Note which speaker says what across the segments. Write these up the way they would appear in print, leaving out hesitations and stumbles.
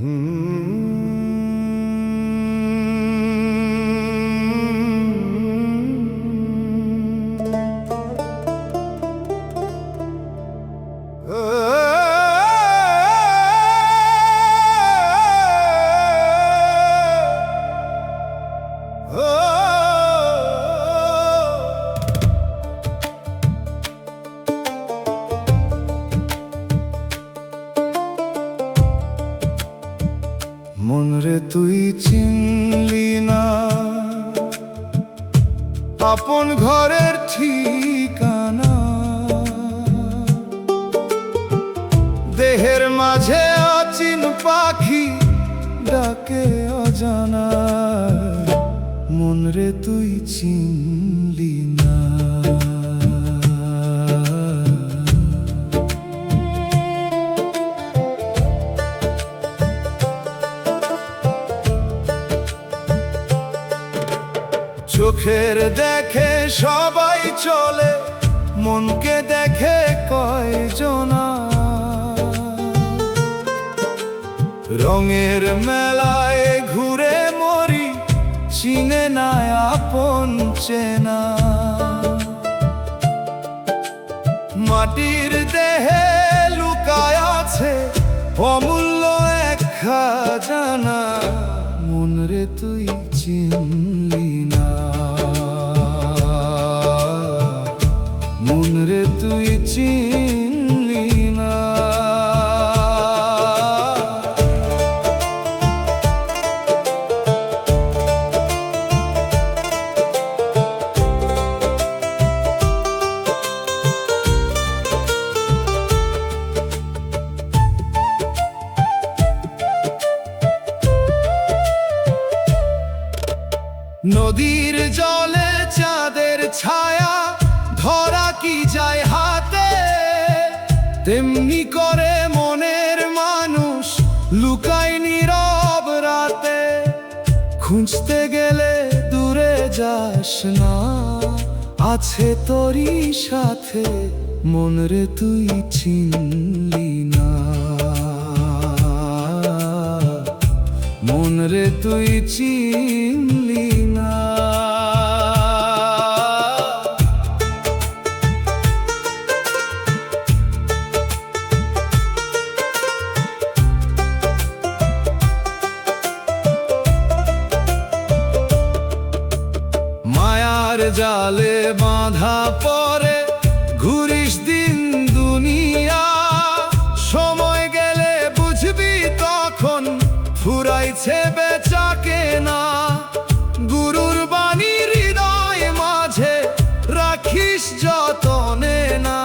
Speaker 1: মন রে তুই চিনলি না আপন ঘরের ঠিকানা, দেহের মাঝে অচিন পাখি ডাকে অজানা। মন রে তুই চিনলি না। চোখের দেখে সবাই চলে, মনকে দেখে কয়জনা। রঙের মেলায় ঘুরে মরি, চিনে না আপন চেনা। মাটির দেহে লুকায় আছে অমূল্য এক খাজানা। মন রে তুই চিনলি না। মন রে তুই চিনলি না। নদীর জলে চাঁদের ছায়া ধরা কি যায় হাতে, তেমনি করে মনের মানুষ লুকায় নীরব রাতে। খুঁজতে গেলে দূরে যাস না, আছে তোরই সাথে। মন রে তুই চিনলি না। মন রে তুই চিনলি না। মায়ার জালে বাঁধা পরে ঘুরিস দিন দুনিয়া। সময় গেলে বুঝবি তখন ফুরাইছে বেচা কেনা। গুরুর বাণী হৃদয় মাঝে রাখিস যতনে না।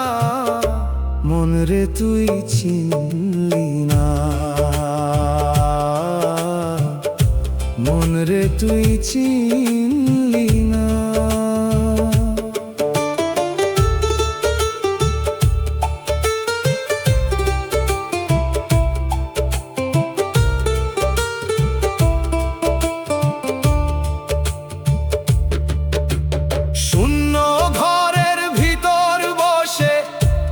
Speaker 1: মন রে তুই চিনলি না। মন রে তুই চিনলি না। শূন্য ঘরের ভিতর বসে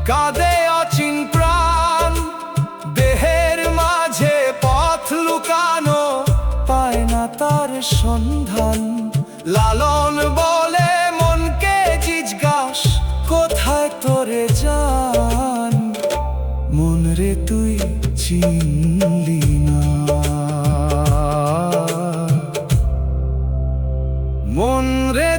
Speaker 1: কাঁদে অচিন প্রাণ। দেহের মাঝে পথ লুকানো, পায় না তার সন্ধান। লালন বলে মনকে জিজ্ঞাস, কোথায় তোরে জান। মন রে তুই চিনলি না। মন রে